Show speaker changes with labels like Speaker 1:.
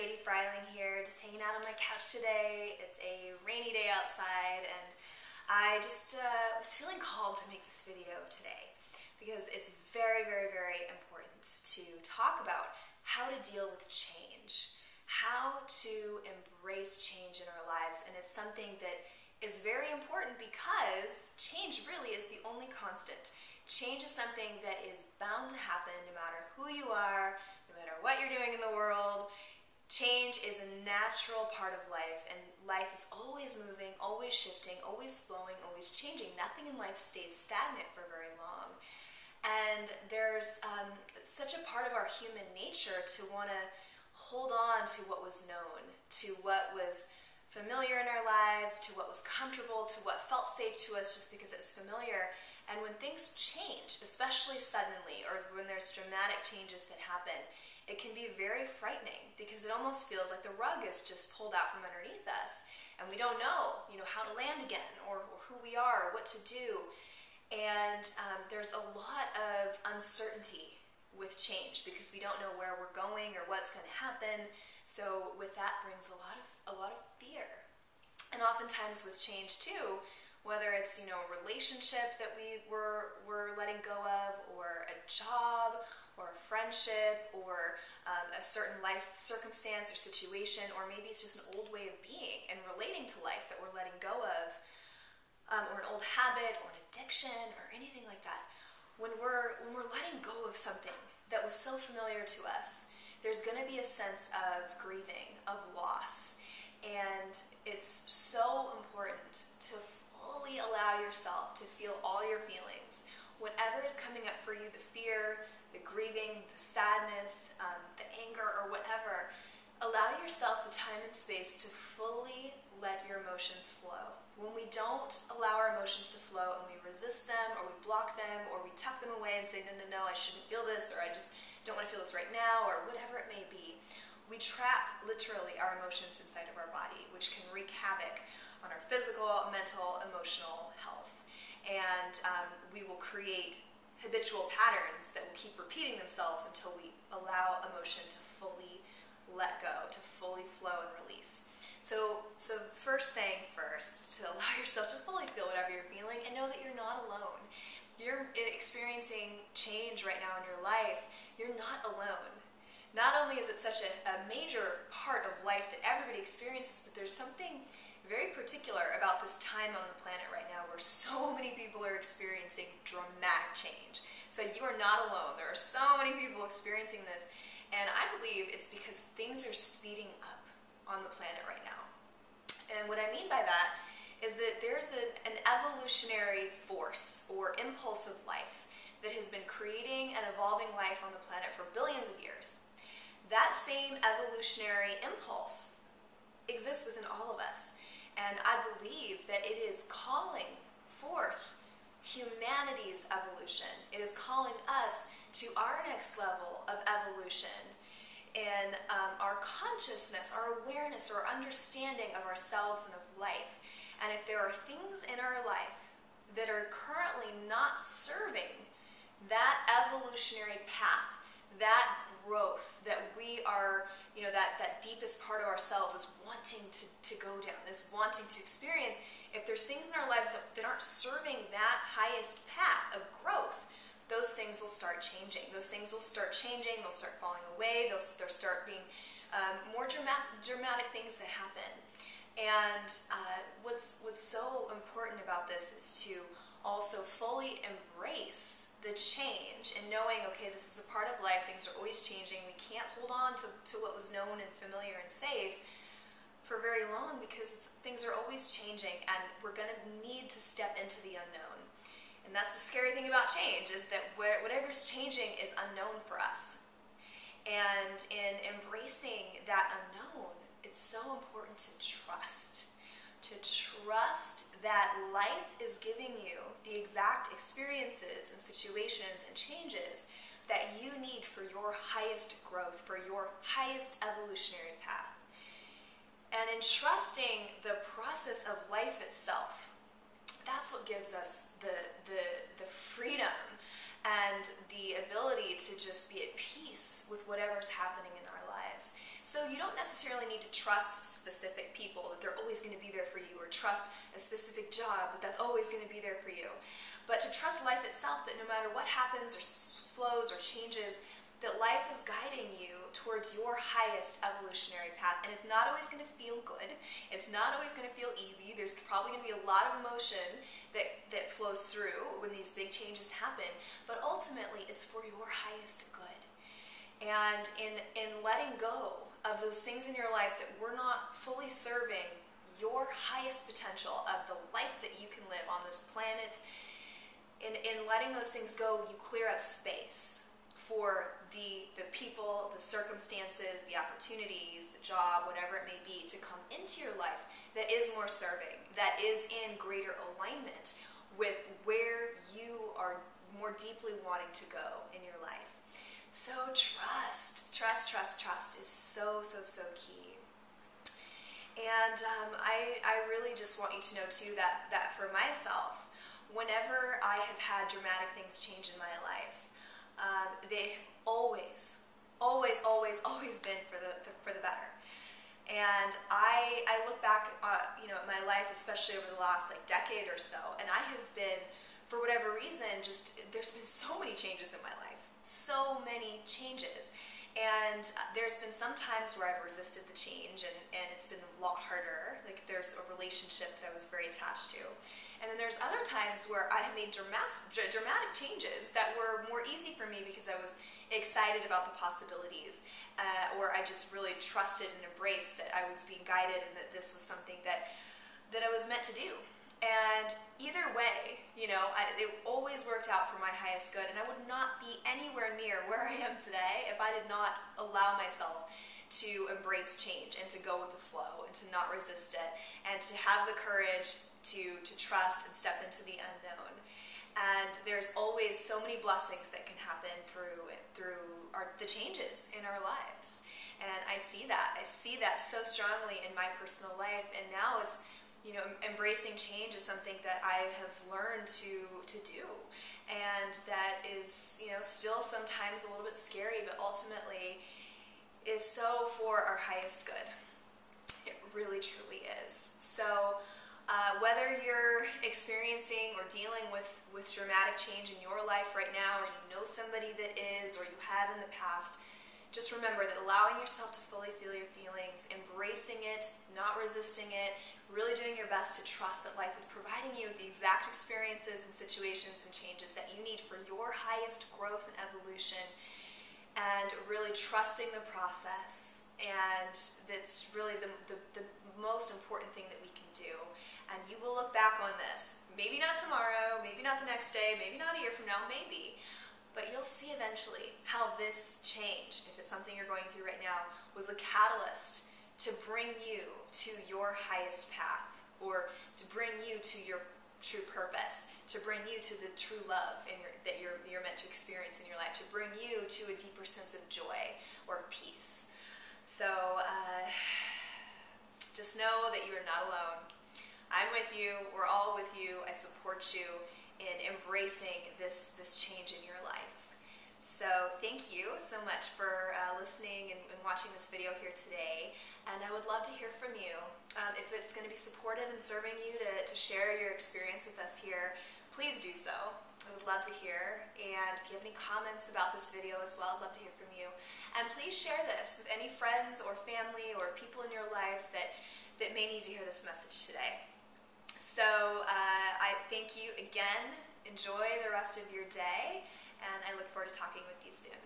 Speaker 1: Freiling here, just hanging out on my couch today. It's a rainy day outside, and I just was feeling called to make this video today because it's very, very, very important to talk about how to deal with change, how to embrace change in our lives, and it's something that is very important because change really is the only constant. Change is something that is bound to happen no matter who you are, no matter what you're doing in the world. Change is a natural part of life, and life is always moving, always shifting, always flowing, always changing. Nothing in life stays stagnant for very long. And there's such a part of our human nature to want to hold on to what was known, to what was familiar in our lives, to what was comfortable, to what felt safe to us just because it was familiar. And when things change, especially suddenly, or when there's dramatic changes that happen, it can be very frightening because it almost feels like the rug is just pulled out from underneath us, and we don't know, how to land again, or who we are, or what to do. And there's a lot of uncertainty with change because we don't know where we're going or what's going to happen. So with that brings a lot of fear. And oftentimes with change too, whether it's a relationship that we're letting go of, or a job, or a friendship, or a certain life circumstance or situation, or maybe it's just an old way of being and relating to life that we're letting go of, or an old habit, or an addiction, or anything like that. When we're letting go of something that was so familiar to us, there's going to be a sense of grieving, of loss, and it's so important to fully allow yourself to feel all your feelings. Whatever is coming up for you, the fear, the grieving, the sadness, the anger, or whatever, allow yourself the time and space to fully let your emotions flow. When we don't allow our emotions to flow and we resist them, or we block them, or we tuck them away and say, no, I shouldn't feel this, or I just don't want to feel this right now, or whatever it may be, we trap literally our emotions inside of our body, which can wreak havoc on our physical, mental, emotional health. And we will create habitual patterns that will keep repeating themselves until we allow emotion to fully let go, to fully flow and release. So first thing first, to allow yourself to fully feel whatever you're feeling and know that you're not alone. You're experiencing change right now in your life. You're not alone. Not only is it such a major part of life that everybody experiences, but there's something very particular about this time on the planet right now where so many people are experiencing dramatic change. So you are not alone. There are so many people experiencing this, and I believe it's because things are speeding up on the planet right now. And what I mean by that is that there's an evolutionary force or impulse of life that has been creating and evolving life on the planet for billions of years. That same evolutionary impulse exists within all of us. And I believe that it is calling forth humanity's evolution. It is calling us to our next level of evolution in our consciousness, our awareness, our understanding of ourselves and of life. And if there are things in our life that are currently not serving that evolutionary path, that growth that we are, that deepest part of ourselves is wanting to go down, is wanting to experience, if there's things in our lives that aren't serving that highest path of growth, those things will start changing. Those things will start changing, they'll start falling away, there'll start being more dramatic things that happen. And what's so important about this is to also fully embrace the change and knowing, okay, this is a part of life, things are always changing, we can't hold on to what was known and familiar and safe for very long because things are always changing, and we're going to need to step into the unknown. And that's the scary thing about change, is that whatever's changing is unknown for us. And in embracing that unknown, it's so important to trust that life is giving you the exact experiences and situations and changes that you need for your highest growth, for your highest evolutionary path. And in trusting the process of life itself, that's what gives us the freedom and the ability to just be at peace with whatever's happening in our lives. So you don't necessarily need to trust specific people, that they're always going to be there for you, or trust a specific job, that that's always going to be there for you. But to trust life itself, that no matter what happens or flows or changes, that life is guiding you towards your highest evolutionary path. And it's not always going to feel good. It's not always going to feel easy. There's probably going to be a lot of emotion that flows through when these big changes happen. But ultimately, it's for your highest good. And in letting go of those things in your life that were not fully serving your highest potential of the life that you can live on this planet, in letting those things go, you clear up space for the people, the circumstances, the opportunities, the job, whatever it may be, to come into your life that is more serving, that is in greater alignment with where you are more deeply wanting to go in your life. So trust is so key. And I really just want you to know too that for myself, whenever I have had dramatic things change in my life, they have always been for the better. And I look back, at my life, especially over the last decade or so, and I have been, for whatever reason, there's been so many changes in my life, so many changes. And there's been some times where I've resisted the change, and it's been a lot harder, like if there's a relationship that I was very attached to. And then there's other times where I have made dramatic changes that were more easy for me because I was excited about the possibilities, or I just really trusted and embraced that I was being guided and that this was something that I was meant to do. And either way, it always worked out for my highest good, and I would not be anywhere near where I am today if I did not allow myself to embrace change and to go with the flow and to not resist it and to have the courage to trust and step into the unknown. And there's always so many blessings that can happen through the changes in our lives. And I see that so strongly in my personal life, and now it's, embracing change is something that I have learned to do, and that is, still sometimes a little bit scary, but ultimately is so for our highest good. It really, truly is. So whether you're experiencing or dealing with dramatic change in your life right now, or you know somebody that is, or you have in the past, just remember that allowing yourself to fully feel your feelings, embracing it, not resisting it, really doing your best to trust that life is providing you with the exact experiences and situations and changes that you need for your highest growth and evolution, and really trusting the process. And that's really the most important thing that we can do. And you will look back on this, maybe not tomorrow, maybe not the next day, maybe not a year from now, maybe, but you'll see eventually how this change, if it's something you're going through right now, was a catalyst to bring you to your highest path, or to bring you to your true purpose, to bring you to the true love that you're meant to experience in your life, to bring you to a deeper sense of joy or peace. So just know that you are not alone. I'm with you. We're all with you. I support you in embracing this change in your life. So thank you so much for listening and watching this video here today. And I would love to hear from you. If it's going to be supportive and serving you to share your experience with us here, please do so. I would love to hear. And if you have any comments about this video as well, I'd love to hear from you. And please share this with any friends or family or people in your life that may need to hear this message today. So I thank you again. Enjoy the rest of your day, and I look forward to talking with you soon.